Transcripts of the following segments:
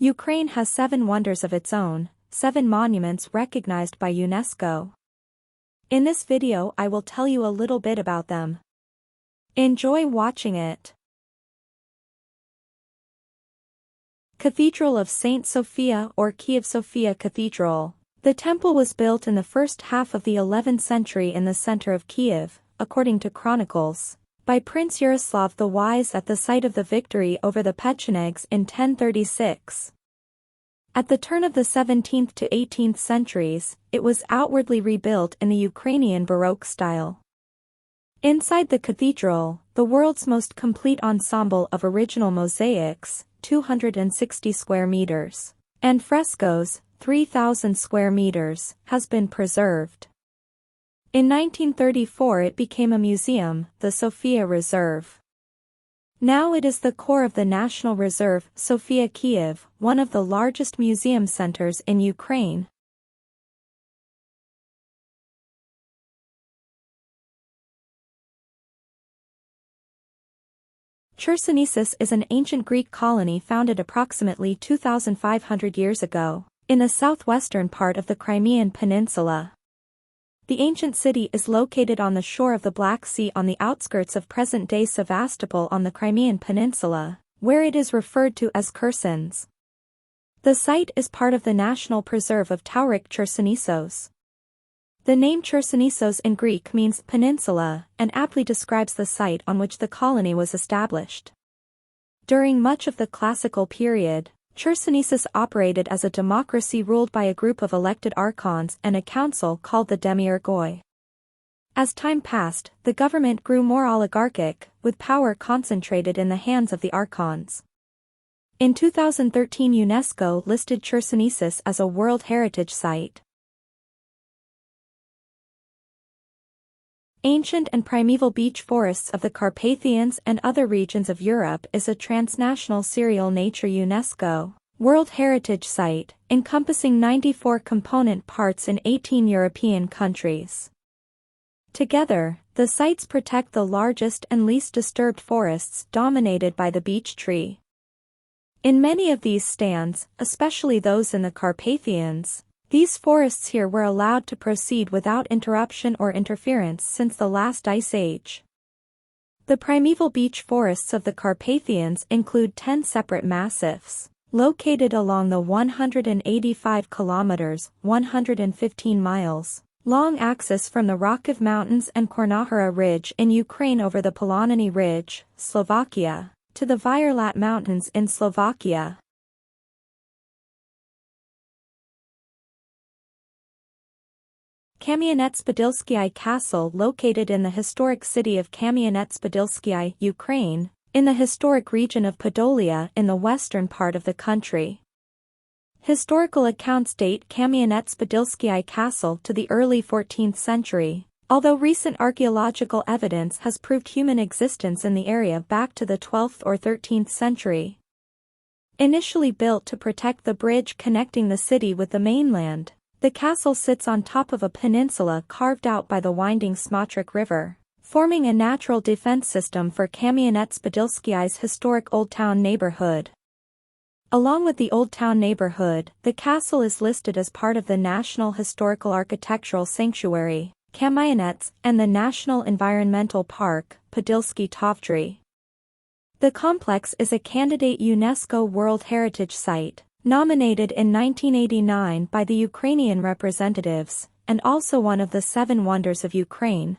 Ukraine has 7 wonders of its own, 7 monuments recognized by UNESCO. In this video I will tell you a little bit about them. Enjoy watching it. Cathedral of Saint Sophia or Kyiv-Sophia Cathedral. The temple was built in the first half of the 11th century in the center of Kiev, according to chronicles, by Prince Yaroslav the Wise at the site of the victory over the Pechenegs in 1036. At the turn of the 17th to 18th centuries, it was outwardly rebuilt in the Ukrainian Baroque style. Inside the cathedral, the world's most complete ensemble of original mosaics, 260 square meters, and frescoes, 3,000 square meters, has been preserved. In 1934 it became a museum, the Sofia Reserve. Now it is the core of the National Reserve, Sofia Kiev, one of the largest museum centers in Ukraine. Chersonesos is an ancient Greek colony founded approximately 2,500 years ago, in the southwestern part of the Crimean Peninsula. The ancient city is located on the shore of the Black Sea on the outskirts of present-day Sevastopol on the Crimean Peninsula, where it is referred to as Kherson. The site is part of the National Preserve of Tauric Chersonesos. The name Chersonesos in Greek means peninsula, and aptly describes the site on which the colony was established. During much of the classical period, Chersonesos operated as a democracy ruled by a group of elected archons and a council called the Demiurgoi. As time passed, the government grew more oligarchic, with power concentrated in the hands of the archons. In 2013 UNESCO listed Chersonesos as a World Heritage Site. Ancient and primeval beech forests of the Carpathians and other regions of Europe is a transnational serial nature UNESCO World Heritage Site, encompassing 94 component parts in 18 European countries. Together, the sites protect the largest and least disturbed forests dominated by the beech tree. In many of these stands, especially those in the Carpathians, these forests here were allowed to proceed without interruption or interference since the last ice age. The primeval beech forests of the Carpathians include 10 separate massifs, located along the 185 kilometers (115 miles) long axis from the Rokhiv Mountains and Kornahora Ridge in Ukraine over the Poloniny Ridge, Slovakia, to the Vierlat Mountains in Slovakia. Kamenets-Podolsky Castle located in the historic city of Kamenets-Podolsky, Ukraine, in the historic region of Podolia in the western part of the country. Historical accounts date Kamenets-Podolsky Castle to the early 14th century, although recent archaeological evidence has proved human existence in the area back to the 12th or 13th century. Initially built to protect the bridge connecting the city with the mainland, the castle sits on top of a peninsula carved out by the winding Smotrich River, forming a natural defense system for Kamenets-Podolsky's historic Old Town neighborhood. Along with the Old Town neighborhood, the castle is listed as part of the National Historical Architectural Sanctuary, Kamenets, and the National Environmental Park, Podolsky Tovdry. The complex is a candidate UNESCO World Heritage Site, nominated in 1989 by the Ukrainian representatives, and also one of the 7 wonders of Ukraine.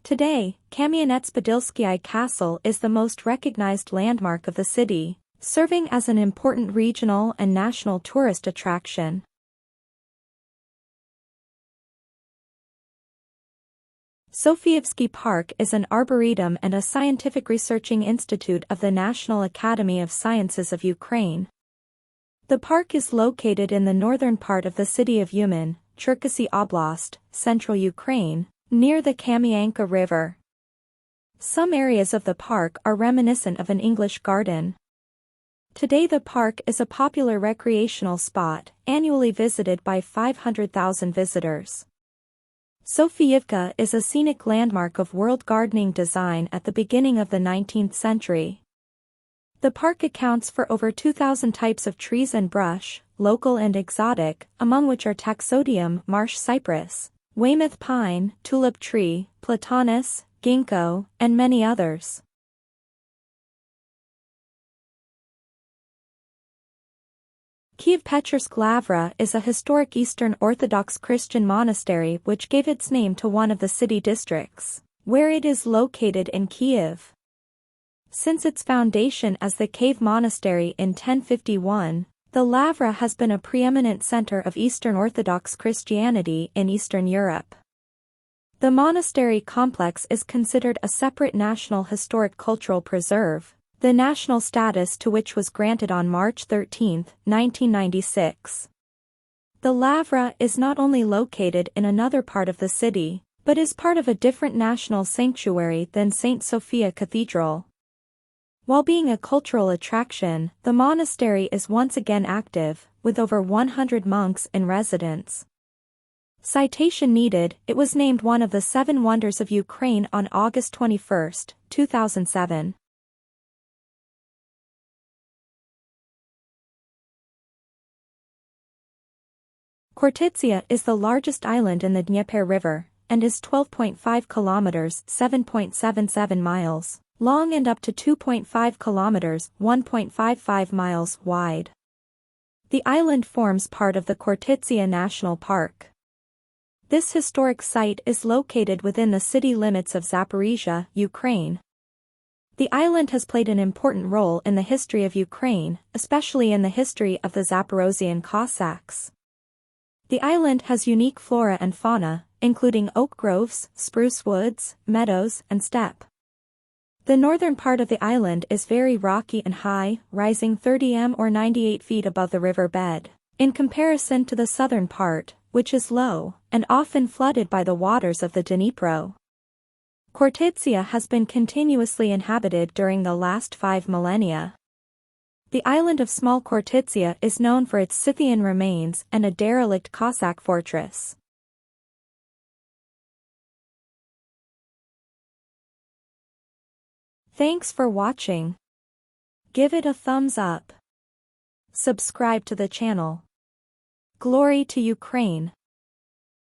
Today, Kamenets-Podolsky Castle is the most recognized landmark of the city, serving as an important regional and national tourist attraction. Sofiyivka Park is an arboretum and a scientific researching institute of the National Academy of Sciences of Ukraine. The park is located in the northern part of the city of Uman, Cherkasy Oblast, central Ukraine, near the Kamyanka River. Some areas of the park are reminiscent of an English garden. Today the park is a popular recreational spot, annually visited by 500,000 visitors. Sofiyivka is a scenic landmark of world gardening design at the beginning of the 19th century. The park accounts for over 2,000 types of trees and brush, local and exotic, among which are taxodium, marsh cypress, Weymouth pine, tulip tree, platanus, ginkgo, and many others. Kyiv-Pechersk Lavra is a historic Eastern Orthodox Christian monastery which gave its name to one of the city districts, where it is located in Kiev. Since its foundation as the cave monastery in 1051, the Lavra has been a preeminent center of Eastern Orthodox Christianity in Eastern Europe. The monastery complex is considered a separate National Historic Cultural Preserve, the national status to which was granted on March 13, 1996. The Lavra is not only located in another part of the city, but is part of a different national sanctuary than St. Sophia Cathedral. While being a cultural attraction, the monastery is once again active, with over 100 monks in residence. Citation needed, it was named one of the 7 Wonders of Ukraine on August 21, 2007. Khortitsa is the largest island in the Dnieper River, and is 12.5 kilometers (7.77 miles) long and up to 2.5 kilometers (1.55 miles) wide. The island forms part of the Khortitsa National Park. This historic site is located within the city limits of Zaporizhzhia, Ukraine. The island has played an important role in the history of Ukraine, especially in the history of the Zaporozhian Cossacks. The island has unique flora and fauna, including oak groves, spruce woods, meadows, and steppe. The northern part of the island is very rocky and high, rising 30 m or 98 feet above the river bed, in comparison to the southern part, which is low, and often flooded by the waters of the Dnipro. Khortitsa has been continuously inhabited during the last 5 millennia. The island of Small Khortitsa is known for its Scythian remains and a derelict Cossack fortress. Thanks for watching. Give it a thumbs up. Subscribe to the channel. Glory to Ukraine.